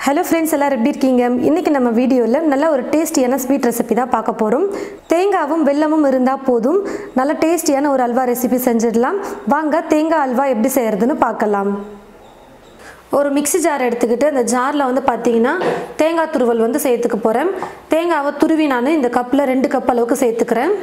Hello friends, எல்லாரும் எப்படி இருக்கீங்க? இன்னைக்கு நம்ம வீடியோல நல்ல ஒரு டேஸ்டியான ஸ்வீட் ரெசிபி தான் பார்க்க போறோம். தேங்காவும் வெல்லமும் இருந்தா போதும் நல்ல டேஸ்டியான ஒரு அல்வா ரெசிபி செஞ்சிடலாம். வாங்க தேங்காய் அல்வா எப்படி செய்யறதுன்னு பார்க்கலாம். ஒரு மிக்ஸி ஜார் எடுத்துக்கிட்டு அந்த ஜார்ல வந்து பாத்தீங்கன்னா தேங்காய் துருவல் வந்து சேர்த்துக்க போறேன். தேங்காவை துருவி நான் இந்த கப்ல 2 கப் அளவுக்கு சேர்த்துக்கிறேன்.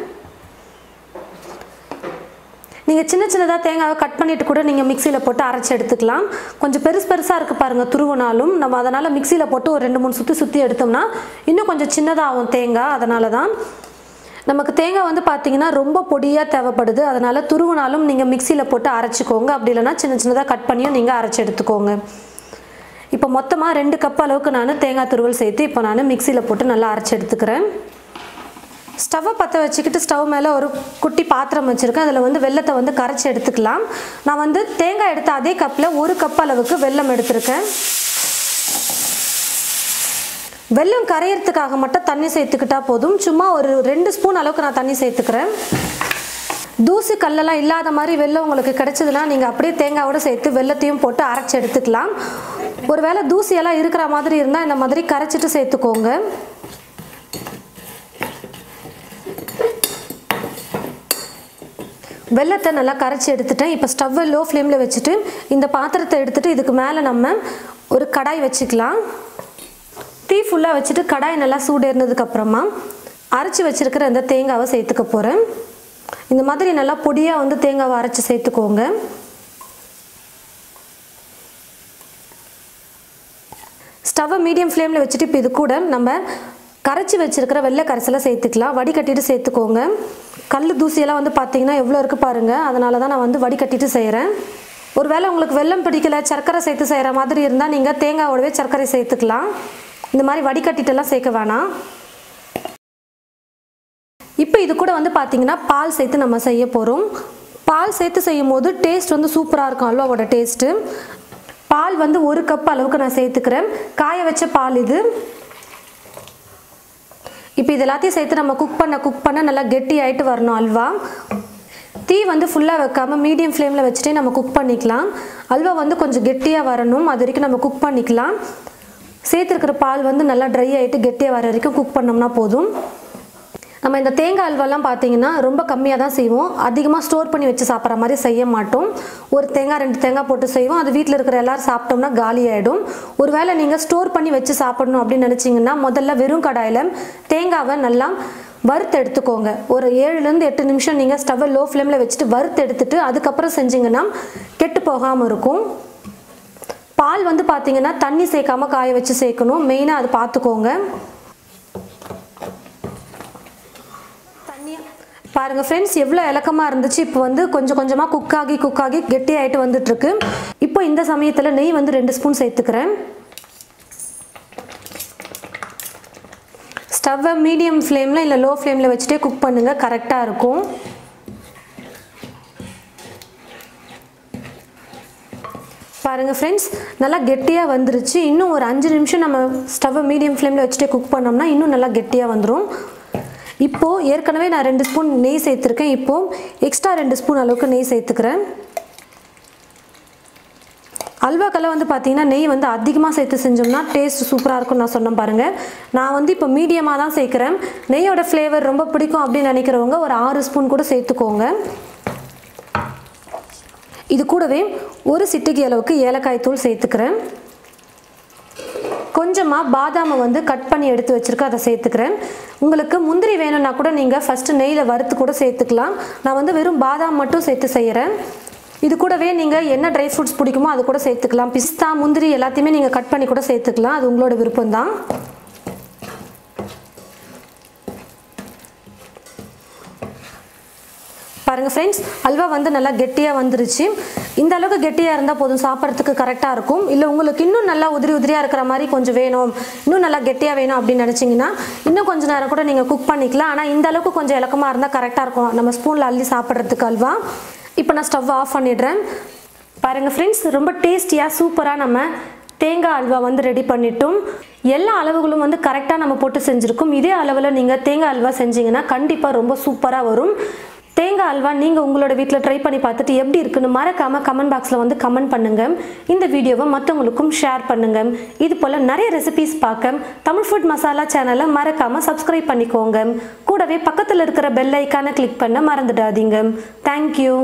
நீங்க சின்ன சின்னதா தேங்காவை கட் பண்ணிட்டு கூட நீங்க மிக்ஸில போட்டு அரைச்சு எடுத்துக்கலாம். கொஞ்சம் பெருசா இருக்கு பாருங்க துருவனாலும் நம்ம அதனால மிக்ஸில போட்டு ஒரு 2-3 சுத்தி எடுத்தோம்னா இன்னும் கொஞ்சம் சின்னதா ஆகும் தேங்காய். அதனால தான் நமக்கு தேங்காய் வந்து பாத்தீங்கன்னா ரொம்ப பொடியா தேவைப்படுது. அதனால துருவனாலும் நீங்க மிக்ஸில போட்டு அரைச்சுக்கோங்க. அப்படி இல்லனா சின்ன சின்னதா கட் பண்ணியும் நீங்க அரைச்சு எடுத்துக்கோங்க. இப்போ மொத்தமா 2 கப் அளவுக்கு நான் தேங்காய் துருவல் சேர்த்து இப்போ நான் மிக்ஸில போட்டு நல்லா அரைச்சு எடுத்துக்கிறேன். ஸ்டவ் பற்ற வச்சுக்கிட்டு ஸ்டவ் மேலே ஒரு குட்டி பாத்திரம் வச்சுருக்கேன். அதில் வந்து வெல்லத்தை வந்து கரைச்சி எடுத்துக்கலாம். நான் வந்து தேங்காய் எடுத்த அதே கப்பில் 1 கப் அளவுக்கு வெல்லம் எடுத்திருக்கேன். வெல்லம் கரையிறதுக்காக மட்டும் தண்ணி சேர்த்துக்கிட்டா போதும். சும்மா ஒரு 2 ஸ்பூன் அளவுக்கு நான் தண்ணி சேர்த்துக்கிறேன். தூசி கல்லெல்லாம் இல்லாத மாதிரி வெல்லம் உங்களுக்கு கிடைச்சதுன்னா நீங்கள் அப்படியே தேங்காயோட சேர்த்து வெல்லத்தையும் போட்டு அரைச்சி எடுத்துக்கலாம். ஒருவேளை தூசியெல்லாம் இருக்கிற மாதிரி இருந்தால் இந்த மாதிரி கரைச்சிட்டு சேர்த்துக்கோங்க. வெல்லத்தை நல்லா கரைச்சி எடுத்துட்டேன். இப்போ ஸ்டவ்வை லோ ஃப்ளேமில் வச்சுட்டு இந்த பாத்திரத்தை எடுத்துகிட்டு இதுக்கு மேலே நம்ம ஒரு கடாய் வச்சுக்கலாம். தீ ஃபுல்லாக வச்சுட்டு கடாய் நல்லா சூடேறினதுக்கப்புறமா அரைச்சி வச்சுருக்கிற அந்த தேங்காவை சேர்த்துக்க போகிறேன். இந்த மாதிரி நல்லா பொடியாக வந்து தேங்காவை அரைச்சி சேர்த்துக்கோங்க. ஸ்டவ்வை மீடியம் ஃப்ளேமில் வச்சுட்டு இப்போ இது கூட நம்ம கரைச்சி வச்சுருக்கிற வெள்ளை கரைசலை சேர்த்துக்கலாம். வடிகட்டிட்டு சேர்த்துக்கோங்க. கல் தூசியெல்லாம் வந்து பார்த்தீங்கன்னா எவ்வளோ இருக்குது பாருங்கள். அதனால தான் நான் வந்து வடிகட்டிட்டு செய்கிறேன். ஒருவேளை உங்களுக்கு வெல்லம் பிடிக்கல சர்க்கரை சேர்த்து செய்கிற மாதிரி இருந்தால் நீங்கள் தேங்காயோடவே சர்க்கரை சேர்த்துக்கலாம். இந்த மாதிரி வடிகட்டிட்டெல்லாம் சேர்க்க வேணாம். இப்போ இது கூட வந்து பார்த்தீங்கன்னா பால் சேர்த்து நம்ம செய்ய போகிறோம். பால் சேர்த்து செய்யும் போது டேஸ்ட் வந்து சூப்பராக இருக்கும் அல்வாவோட டேஸ்ட்டு. பால் வந்து 1 கப் அளவுக்கு நான் சேர்த்துக்கிறேன். காய வச்ச பால் இது. இப்போ இது எல்லாத்தையும் சேர்த்து நம்ம குக் பண்ண நல்லா கெட்டி ஆகிட்டு வரணும் அல்வா. தீ வந்து ஃபுல்லாக வைக்காமல் மீடியம் ஃப்ளேமில் வச்சுட்டே நம்ம குக் பண்ணிக்கலாம். அல்வா வந்து கொஞ்சம் கெட்டியாக வரணும். அது வரைக்கும் நம்ம குக் பண்ணிக்கலாம். சேர்த்துருக்கிற பால் வந்து நல்லா ட்ரை ஆகிட்டு கெட்டியாக வர வரைக்கும் குக் பண்ணோம்னா போதும். நம்ம இந்த தேங்காய் அல்வாலாம் பார்த்தீங்கன்னா ரொம்ப கம்மியாக தான் செய்வோம். அதிகமாக ஸ்டோர் பண்ணி வச்சு சாப்பிட்ற மாதிரி செய்ய மாட்டோம். ஒரு தேங்காய் 2 தேங்காய் போட்டு செய்வோம். அது வீட்டில் இருக்கிற எல்லோரும் சாப்பிட்டோம்னா காலி ஆகிடும். ஒருவேளை நீங்கள் ஸ்டோர் பண்ணி வச்சு சாப்பிடணும் அப்படின்னு நினச்சிங்கன்னா முதல்ல வெறும் கடாயில் தேங்காவை நல்லா வறுத்து எடுத்துக்கோங்க. ஒரு 7-8 நிமிஷம் நீங்கள் ஸ்டவ்வை லோ ஃப்ளேமில் வச்சுட்டு வறுத்து எடுத்துட்டு அதுக்கப்புறம் செஞ்சிங்கன்னா கெட்டு போகாமல் இருக்கும். பால் வந்து பார்த்தீங்கன்னா தண்ணி சேர்க்காமல் காய வச்சு சேர்க்கணும். மெயினாக அது பார்த்துக்கோங்க. பாருங்கள் ஃப்ரெண்ட்ஸ் எவ்வளோ இலக்கமாக இருந்துச்சு. இப்போ வந்து கொஞ்சம் கொஞ்சமாக குக் ஆகி கெட்டி ஆகிட்டு வந்துட்டுருக்கு. இப்போ இந்த சமயத்தில் நெய் வந்து 2 ஸ்பூன் சேர்த்துக்கிறேன். ஸ்டவ்வை மீடியம் ஃப்ளேமில் இல்லை லோ ஃப்ளேமில் வச்சுட்டே குக் பண்ணுங்கள். கரெக்டாக இருக்கும். பாருங்கள் ஃப்ரெண்ட்ஸ் நல்லா கெட்டியாக வந்துருச்சு. இன்னும் ஒரு 5 நிமிஷம் நம்ம ஸ்டவ்வை மீடியம் ஃப்ளேமில் வச்சுட்டே குக் பண்ணோம்னா இன்னும் நல்லா கெட்டியாக வந்துடும். இப்போது ஏற்கனவே நான் 2 ஸ்பூன் நெய் சேர்த்துருக்கேன். இப்போது எக்ஸ்ட்ரா 2 ஸ்பூன் அளவுக்கு நெய் சேர்த்துக்கிறேன். அல்வாக்கெல்லாம் வந்து பார்த்தீங்கன்னா நெய் வந்து அதிகமாக சேர்த்து செஞ்சோம்னா டேஸ்ட் சூப்பராக இருக்கும்னு நான் சொன்னேன் பாருங்கள். நான் வந்து இப்போ மீடியமாக தான் சேர்க்குறேன். நெய்யோட ஃப்ளேவர் ரொம்ப பிடிக்கும் அப்படின்னு நினைக்கிறவங்க ஒரு 6 ஸ்பூன் கூட சேர்த்துக்கோங்க. இது கூடவே ஒரு சிட்டிகை அளவுக்கு ஏலக்காய் தூள் சேர்த்துக்கிறேன். கொஞ்சமாக பாதாமை வந்து கட் பண்ணி எடுத்து வச்சுருக்கேன், அதை சேர்த்துக்கிறேன். உங்களுக்கு முந்திரி வேணும்னா கூட நீங்கள் ஃபஸ்ட்டு நெய்யில் வறுத்து கூட சேர்த்துக்கலாம். நான் வந்து வெறும் பாதாம் மட்டும் சேர்த்து செய்கிறேன். இது கூடவே நீங்கள் என்ன ட்ரை ஃப்ரூட்ஸ் பிடிக்குமோ அது கூட சேர்த்துக்கலாம். பிஸ்தா முந்திரி எல்லாத்தையுமே நீங்கள் கட் பண்ணி கூட சேர்த்துக்கலாம். அது உங்களோட விருப்பம்தான். பாருங்கள் ஃப்ரெண்ட்ஸ் அல்வா வந்து நல்லா கெட்டியாக வந்துருச்சு. இந்த அளவுக்கு கெட்டியாக இருந்தால் போதும், சாப்பிட்றதுக்கு கரெக்டாக இருக்கும். இல்லை உங்களுக்கு இன்னும் நல்லா உதிரியாக இருக்கிற மாதிரி கொஞ்சம் வேணும், இன்னும் நல்லா கெட்டியாக வேணும் அப்படின்னு நினச்சிங்கன்னா இன்னும் கொஞ்சம் நேரம் கூட நீங்கள் குக் பண்ணிக்கலாம். ஆனால் இந்த அளவுக்கு கொஞ்சம் இலக்கமாக இருந்தால் கரெக்டாக இருக்கும் நம்ம ஸ்பூனில் அள்ளி சாப்பிட்றதுக்கு அல்வா. இப்போ நான் ஸ்டவ் ஆஃப் பண்ணிடுறேன். பாருங்கள் ஃப்ரெண்ட்ஸ் ரொம்ப டேஸ்டியாக சூப்பராக நம்ம தேங்காய் அல்வா வந்து ரெடி பண்ணிட்டோம். எல்லா அளவுகளும் வந்து கரெக்டாக நம்ம போட்டு செஞ்சுருக்கோம். இதே அளவில் நீங்கள் தேங்காய் அல்வா செஞ்சிங்கன்னா கண்டிப்பாக ரொம்ப சூப்பராக வரும். தேங்காய் அல்வா நீங்கள் உங்களோட வீட்டில் ட்ரை பண்ணி பார்த்துட்டு எப்படி இருக்குன்னு மறக்காமல் கமெண்ட் பாக்ஸில் வந்து கமெண்ட் பண்ணுங்கள். இந்த வீடியோவை மற்றவங்களுக்கும் ஷேர் பண்ணுங்கள். இது போல் நிறைய ரெசிபீஸ் பார்க்க தமிழ் ஃபுட் மசாலா சேனலை மறக்காமல் சப்ஸ்கிரைப் பண்ணிக்கோங்க. கூடவே பக்கத்தில் இருக்கிற பெல் ஐக்கானை கிளிக் பண்ண மறந்துடாதீங்க. தேங்க்யூ.